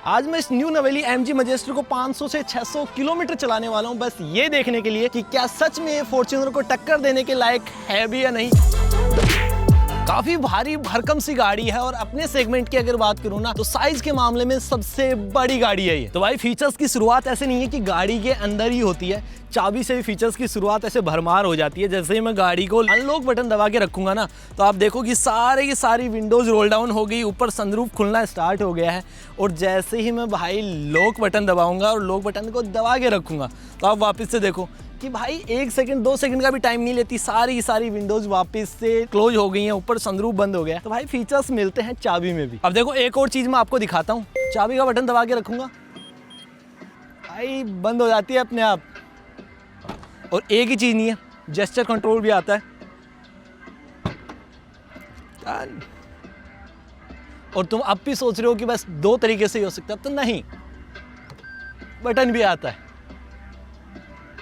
आज मैं इस न्यू नवेली MG मैजेस्टर को 500 से 600 किलोमीटर चलाने वाला हूँ, बस ये देखने के लिए कि क्या सच में ये फॉर्च्यूनर को टक्कर देने के लायक है भी या नहीं। काफी भारी भरकम सी गाड़ी है और अपने सेगमेंट की अगर बात करूँ ना तो साइज के मामले में सबसे बड़ी गाड़ी है ये। तो भाई फीचर्स की शुरुआत ऐसे नहीं है कि गाड़ी के अंदर ही होती है, चाबी से भी फीचर्स की शुरुआत ऐसे भरमार हो जाती है। जैसे ही मैं गाड़ी को अनलॉक बटन दबा के रखूंगा ना तो आप देखो कि सारे की सारी विंडोज रोल डाउन हो गई, ऊपर सनरूफ खुलना स्टार्ट हो गया है। और जैसे ही मैं भाई लॉक बटन दबाऊंगा और लॉक बटन को दबा के रखूंगा तो आप वापस से देखो कि भाई 1 सेकंड 2 सेकंड का भी टाइम नहीं लेती, सारी की सारी विंडोज वापस से क्लोज हो गई हैं, ऊपर सनरूफ बंद हो गया है। तो भाई फीचर्स मिलते हैं चाबी में भी। अब देखो एक और चीज मैं आपको दिखाता हूँ, चाबी का बटन दबा के रखूंगा भाई बंद हो जाती है अपने आप। और एक ही चीज नहीं है, जेस्चर कंट्रोल भी आता है। और तुम अब भी सोच रहे हो कि बस 2 तरीके से ही हो सकता है, तो नहीं, बटन भी आता है।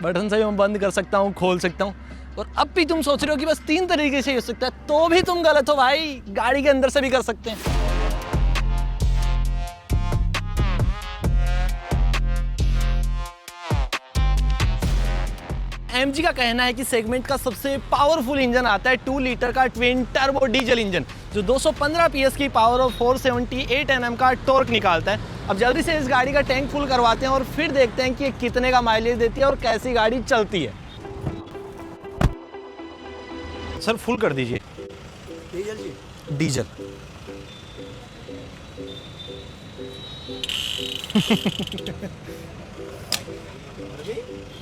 बटन से भी मैं बंद कर सकता हूँ, खोल सकता हूँ। और अब भी तुम सोच रहे हो कि बस 3 तरीके से ही हो सकता है, तो भी तुम गलत हो भाई, गाड़ी के अंदर से भी कर सकते हैं। MG का कहना है कि सेगमेंट का सबसे पावरफुल इंजन आता है 2 लीटर का ट्विन टर्बो डीजल इंजन, जो 215 PS की पावर और 478 Nm का टॉर्क निकालता है। अब जल्दी से इस गाड़ी का टैंक फुल करवाते हैं और फिर देखते हैं कि ये कितने का माइलेज देती है और कैसी गाड़ी चलती है। सर फुल कर दीजिए। डीजल जी, डीजल।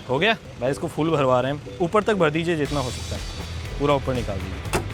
हो गया भाई, इसको फुल भरवा रहे हैं। ऊपर तक भर दीजिए जितना हो सकता है, पूरा ऊपर निकाल दीजिए।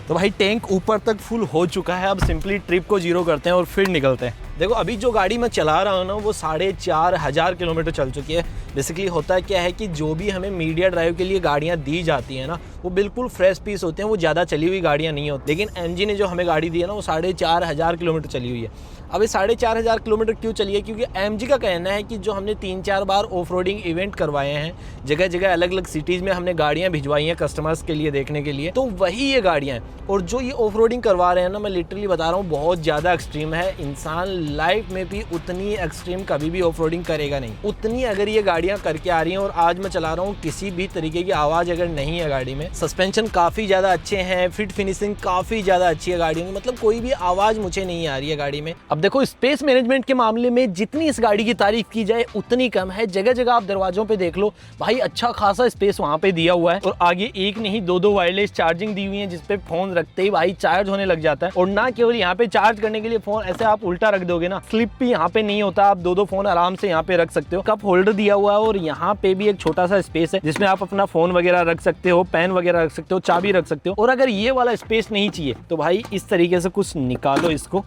तो भाई टैंक ऊपर तक फुल हो चुका है। अब सिंपली ट्रिप को 0 करते हैं और फिर निकलते हैं। देखो अभी जो गाड़ी मैं चला रहा हूँ ना वो 4500 किलोमीटर चल चुकी है। बेसिकली होता क्या है कि जो भी हमें मीडिया ड्राइव के लिए गाड़ियाँ दी जाती हैं ना वो बिल्कुल फ्रेश पीस होते हैं, वो ज़्यादा चली हुई गाड़ियाँ नहीं होती। लेकिन MG ने जो हमें गाड़ी दी है ना वो 4500 किलोमीटर चली हुई है। अब ये 4500 किलोमीटर क्यों चली है? क्योंकि MG का कहना है कि जो हमने 3-4 बार ऑफ रोडिंग इवेंट करवाए हैं, जगह जगह अलग अलग सिटीज़ में हमने गाड़ियाँ भिजवाई हैं कस्टमर्स के लिए देखने के लिए, तो वही ये गाड़ियाँ हैं। और जो ये ऑफ रोडिंग करवा रहे हैं ना, मैं लिटरली बता रहा हूँ बहुत ज़्यादा एक्सट्रीम है। इंसान लाइफ में भी उतनी एक्सट्रीम कभी भी ऑफ रोडिंग करेगा नहीं, उतनी अगर ये गाड़ियाँ करके आ रही हैं। और आज मैं चला रहा हूँ, किसी भी तरीके की आवाज़ अगर नहीं है गाड़ी में, सस्पेंशन काफ़ी ज़्यादा अच्छे हैं, फिट फिनिशिंग काफ़ी ज़्यादा अच्छी है गाड़ी में, मतलब कोई भी आवाज़ मुझे नहीं आ रही है गाड़ी में। अब देखो स्पेस मैनेजमेंट के मामले में जितनी इस गाड़ी की तारीफ की जाए उतनी कम है। जगह जगह आप दरवाजों पे देख लो भाई, अच्छा खासा स्पेस वहाँ पे दिया हुआ है। और आगे एक नहीं 2 वायरलेस चार्जिंग दी हुई है, जिसपे फोन रखते ही भाई चार्ज होने लग जाता है। और ना केवल यहाँ पे चार्ज करने के लिए फोन ऐसे आप उल्टा रख दोगे ना, स्लिप भी यहाँ पे नहीं होता, आप 2 फोन आराम से यहाँ पे रख सकते हो। कप होल्डर दिया हुआ है और यहाँ पे भी एक छोटा सा स्पेस है जिसमें आप अपना फोन वगैरह रख सकते हो, पेन वगैरह रख सकते हो, चाबी रख सकते हो। और अगर ये वाला स्पेस नहीं चाहिए तो भाई इस तरीके से कुछ निकालो इसको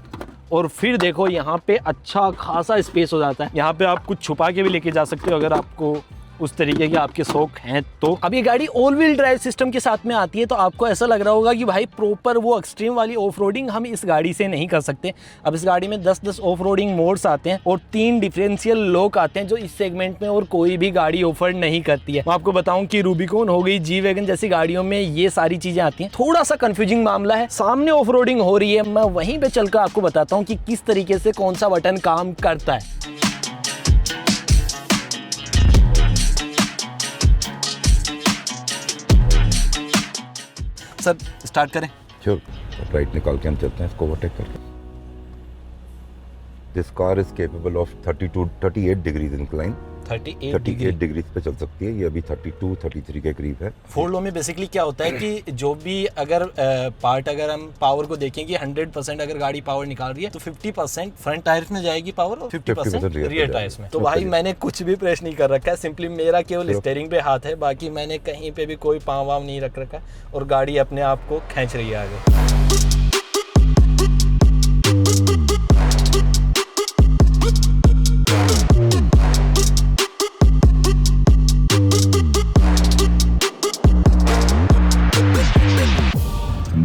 और फिर देखो यहाँ पे अच्छा खासा स्पेस हो जाता है। यहाँ पे आप कुछ छुपा के भी लेके जा सकते हो अगर आपको उस तरीके के आपके शौक हैं तो। अब ये गाड़ी ऑल व्हील ड्राइव सिस्टम के साथ में आती है तो आपको ऐसा लग रहा होगा कि भाई प्रॉपर वो एक्सट्रीम वाली ऑफ रोडिंग हम इस गाड़ी से नहीं कर सकते। अब इस गाड़ी में 10 ऑफ रोडिंग मोड्स आते हैं और 3 डिफरेंशियल लॉक आते हैं जो इस सेगमेंट में और कोई भी गाड़ी ऑफर नहीं करती है। मैं आपको बताऊं कि रूबिकॉन हो गई, जी वैगन जैसी गाड़ियों में ये सारी चीजें आती हैं। थोड़ा सा कंफ्यूजिंग मामला है, सामने ऑफ रोडिंग हो रही है, मैं वहीं पे चलकर आपको बताता हूँ कि किस तरीके से कौन सा बटन काम करता है। सर स्टार्ट करें? श्योर। राइट निकाल के हम चलते हैं इसको ओवरटेक करके। This car is capable of 38 degrees incline. 38 degrees पे चल सकती है। ये अभी 32-33 के करीब है। 4 में बेसिकली क्या होता है कि जो भी अगर पार्ट अगर हम पावर को देखें कि 100% अगर गाड़ी पावर निकाल रही है तो 50% फ्रंट टायर्स में जाएगी पावर और 50% रियर टायर्स में। तो भाई मैंने कुछ भी प्रेस नहीं कर रखा है, सिंपली मेरा केवल स्टीयरिंग पे हाथ है, बाकी मैंने कहीं पे भी कोई पाँव वाव नहीं रख रखा है और गाड़ी अपने आप को खींच रही है आगे।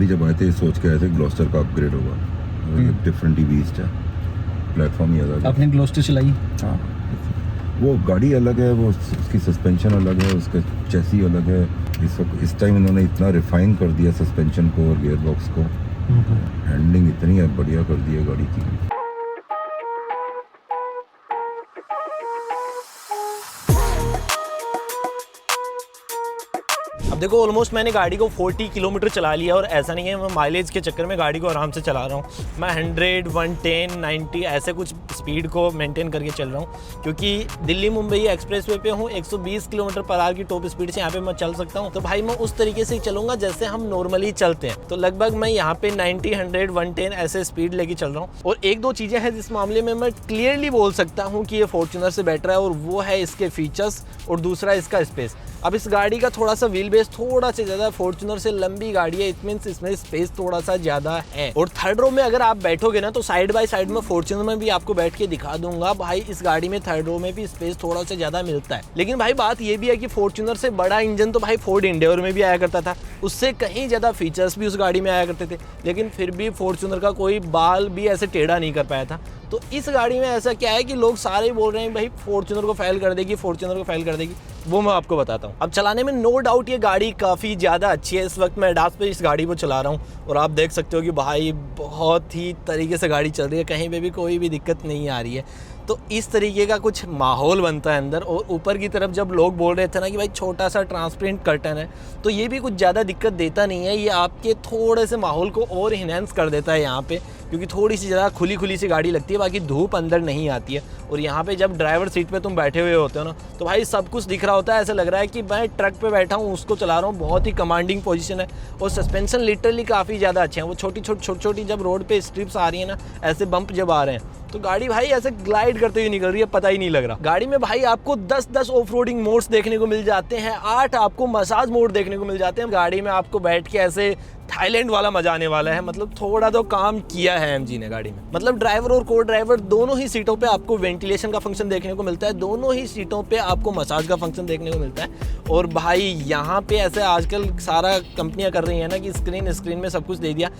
जब आए थे सोच के आए थे ग्लॉस्टर का अपग्रेड होगा, डिफरेंट ही बीस्ट है, प्लेटफॉर्म ही अलग है। आपने ग्लॉस्टर चलाई? हाँ, वो गाड़ी अलग है, वो उसकी सस्पेंशन अलग है, उसका चेसी अलग है। इस टाइम इन्होंने इतना रिफाइन कर दिया सस्पेंशन को और गियर बॉक्स को, हैंडलिंग इतनी बढ़िया कर दी है गाड़ी की। अब देखो ऑलमोस्ट मैंने गाड़ी को 40 किलोमीटर चला लिया और ऐसा नहीं है मैं माइलेज के चक्कर में गाड़ी को आराम से चला रहा हूँ। मैं 100, 110, 90 ऐसे कुछ स्पीड को मेंटेन करके चल रहा हूँ, क्योंकि दिल्ली मुंबई एक्सप्रेस वे पे हूँ। 120 किलोमीटर पर आवर की टॉप स्पीड से यहाँ पे मैं चल सकता हूँ। तो भाई मैं उस तरीके से चलूँगा जैसे हम नॉर्मली चलते हैं। तो लगभग मैं यहाँ पे 90, 100, 110 ऐसे स्पीड लेके चल रहा हूँ। और एक दो चीज़ें हैं जिस मामले में मैं क्लियरली बोल सकता हूँ कि ये फॉर्च्यूनर से बेटर है, और वो है इसके फीचर्स और दूसरा इसका स्पेस। अब इस गाड़ी का थोड़ा सा व्हील बेस थोड़ा सा ज़्यादा, फॉर्च्यूनर से लंबी गाड़ी है, इट मीन्स इसमें स्पेस थोड़ा सा ज़्यादा है। और थर्ड रो में अगर आप बैठोगे ना तो साइड बाय साइड में फॉर्च्यूनर में भी आपको बैठ के दिखा दूंगा भाई, इस गाड़ी में थर्ड रो में भी स्पेस थोड़ा सा ज़्यादा मिलता है। लेकिन भाई बात ये भी है कि फॉर्च्यूनर से बड़ा इंजन तो भाई फोर्ड इंडियोर में भी आया करता था, उससे कहीं ज़्यादा फीचर्स भी उस गाड़ी में आया करते थे, लेकिन फिर भी फॉर्च्यूनर का कोई बाल भी ऐसे टेढ़ा नहीं कर पाया था। तो इस गाड़ी में ऐसा क्या है कि लोग सारे बोल रहे हैं भाई फॉर्च्यूनर को फेल कर देगी, फॉर्च्यूनर को फेल कर देगी, वो मैं आपको बताता हूँ। अब चलाने में नो डाउट ये गाड़ी काफ़ी ज़्यादा अच्छी है। इस वक्त मैं एडास पे इस गाड़ी को चला रहा हूँ और आप देख सकते हो कि भाई बहुत ही तरीके से गाड़ी चल रही है, कहीं पे भी कोई भी दिक्कत नहीं आ रही है। तो इस तरीके का कुछ माहौल बनता है अंदर। और ऊपर की तरफ जब लोग बोल रहे थे ना कि भाई छोटा सा ट्रांसपेरेंट कर्टन है, तो ये भी कुछ ज़्यादा दिक्कत देता नहीं है, ये आपके थोड़े से माहौल को और इन्हेंस कर देता है यहाँ पे, क्योंकि थोड़ी सी ज़्यादा खुली खुली सी गाड़ी लगती है, बाकी धूप अंदर नहीं आती है। और यहाँ पे जब ड्राइवर सीट पे तुम बैठे हुए होते हो ना, तो भाई सब कुछ दिख रहा होता है, ऐसा लग रहा है कि मैं ट्रक पे बैठा हूँ, उसको चला रहा हूँ। बहुत ही कमांडिंग पोजीशन है और सस्पेंशन लिटरली काफ़ी ज़्यादा अच्छे हैं। वो छोटी जब रोड पे स्ट्रिप्स आ रही है ना, ऐसे बम्प जब आ रहे हैं, तो गाड़ी भाई ऐसे ग्लाइड करते हुए निकल रही है, पता ही नहीं लग रहा। गाड़ी में भाई आपको 10 ऑफ रोडिंग मोड्स देखने को मिल जाते हैं, 8 आपको मसाज मोड देखने को मिल जाते हैं। गाड़ी में आपको बैठ के ऐसे थाईलैंड वाला मजा आने वाला है। मतलब थोड़ा तो काम किया है एमजी ने गाड़ी में। मतलब ड्राइवर और को ड्राइवर दोनों ही सीटों पे आपको वेंटिलेशन का फंक्शन देखने को मिलता है, दोनों ही सीटों पे आपको मसाज का फंक्शन देखने को मिलता है। और भाई यहाँ पे ऐसे आजकल सारा कंपनियां कर रही है ना कि स्क्रीन में सब कुछ दे दिया।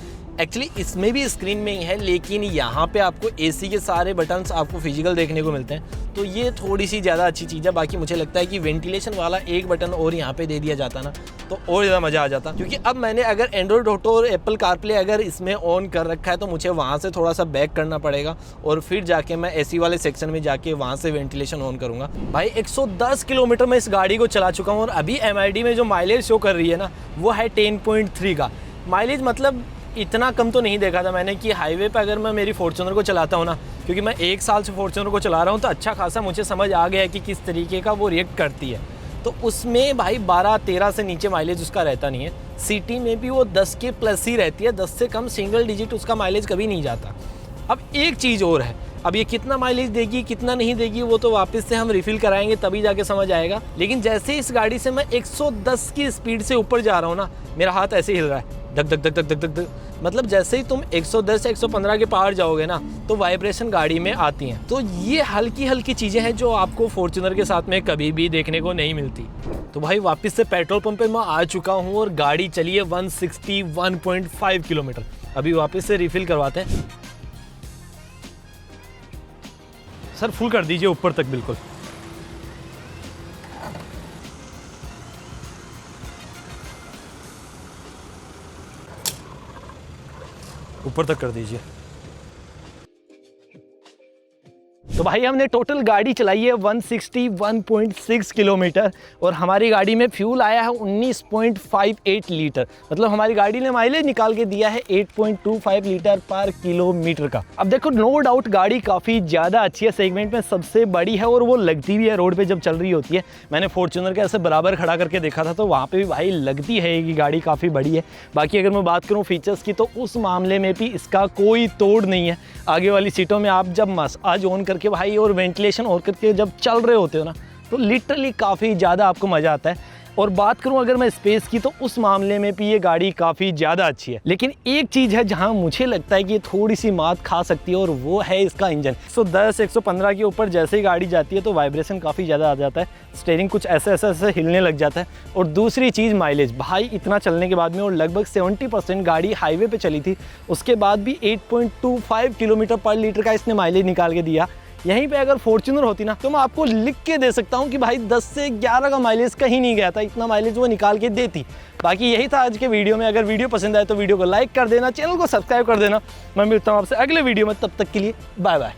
एक्चुअली इसमें भी स्क्रीन में ही है, लेकिन यहाँ पे आपको एसी के सारे बटन्स आपको फिजिकल देखने को मिलते हैं, तो ये थोड़ी सी ज़्यादा अच्छी चीज़ है। बाकी मुझे लगता है कि वेंटिलेशन वाला एक बटन और यहाँ पे दे दिया जाता ना, तो और ज़्यादा मज़ा आ जाता। क्योंकि अब मैंने अगर एंड्रॉइड ऑटो और एप्पल कारप्ले अगर इसमें ऑन कर रखा है, तो मुझे वहाँ से थोड़ा सा बैक करना पड़ेगा और फिर जाके मैं एसी वाले सेक्शन में जाके वहाँ से वेंटिलेशन ऑन करूँगा। भाई 110 किलोमीटर मैं इस गाड़ी को चला चुका हूँ और अभी MID में जो माइलेज शो कर रही है ना, वो है 10.3 का माइलेज। मतलब इतना कम तो नहीं देखा था मैंने कि हाईवे पे अगर मैं मेरी फॉर्च्यूनर को चलाता हूँ ना, क्योंकि मैं 1 साल से फॉर्च्यूनर को चला रहा हूँ, तो अच्छा खासा मुझे समझ आ गया है कि किस तरीके का वो रिएक्ट करती है। तो उसमें भाई 12-13 से नीचे माइलेज उसका रहता नहीं है। सिटी में भी वो 10 के प्लस ही रहती है, 10 से कम सिंगल डिजिट उसका माइलेज कभी नहीं जाता। अब एक चीज़ और है, अब ये कितना माइलेज देगी कितना नहीं देगी वो तो वापस से हम रिफिल कराएंगे तभी जाके समझ आएगा। लेकिन जैसे इस गाड़ी से मैं 110 की स्पीड से ऊपर जा रहा हूँ ना, मेरा हाथ ऐसे हिल रहा है, धक धक धक धक धक धक धक। मतलब जैसे ही तुम 110 से 115 के पार जाओगे ना, तो वाइब्रेशन गाड़ी में आती हैं। तो ये हल्की हल्की चीज़ें हैं जो आपको फॉर्च्यूनर के साथ में कभी भी देखने को नहीं मिलती। तो भाई वापस से पेट्रोल पंप पे मैं आ चुका हूँ और गाड़ी चली है 161.5 किलोमीटर। अभी वापस से रिफिल करवाते हैं। सर फुल कर दीजिए ऊपर तक बिल्कुल। ऊपर तक कर दीजिए। तो भाई हमने टोटल गाड़ी चलाई है 161.6 किलोमीटर और हमारी गाड़ी में फ्यूल आया है 19.58 लीटर। मतलब हमारी गाड़ी ने माइलेज निकाल के दिया है 8.25 लीटर पर किलोमीटर का। अब देखो नो डाउट गाड़ी काफ़ी ज़्यादा अच्छी है, सेगमेंट में सबसे बड़ी है और वो लगती भी है रोड पे जब चल रही होती है। मैंने फॉर्च्यूनर के ऐसे बराबर खड़ा करके देखा था तो वहाँ पे भी भाई लगती है कि गाड़ी काफ़ी बड़ी है। बाकी अगर मैं बात करूँ फीचर्स की तो उस मामले में भी इसका कोई तोड़ नहीं है। आगे वाली सीटों में आप जब मसाज ऑन करके भाई और वेंटिलेशन ऑन करके जब चल रहे होते हो ना, तो लिटरली काफ़ी ज़्यादा आपको मज़ा आता है। और बात करूं अगर मैं स्पेस की तो उस मामले में भी ये गाड़ी काफ़ी ज़्यादा अच्छी है। लेकिन एक चीज़ है जहां मुझे लगता है कि ये थोड़ी सी मात खा सकती है और वो है इसका इंजन। 110-115 के ऊपर जैसे ही गाड़ी जाती है तो वाइब्रेशन काफ़ी ज़्यादा आ जाता है, स्टीयरिंग कुछ ऐसे हिलने लग जाता है। और दूसरी चीज़ माइलेज, भाई इतना चलने के बाद में और लगभग 70% गाड़ी हाईवे पर चली थी, उसके बाद भी 8.25 किलोमीटर पर लीटर का इसने माइलेज निकाल के दिया। यहीं पे अगर फॉर्च्यूनर होती ना तो मैं आपको लिख के दे सकता हूँ कि भाई 10 से 11 का माइलेज कहीं नहीं गया था, इतना माइलेज वो निकाल के देती। बाकी यही था आज के वीडियो में। अगर वीडियो पसंद आए तो वीडियो को लाइक कर देना, चैनल को सब्सक्राइब कर देना। मैं मिलता हूँ आपसे अगले वीडियो में, तब तक के लिए बाय बाय।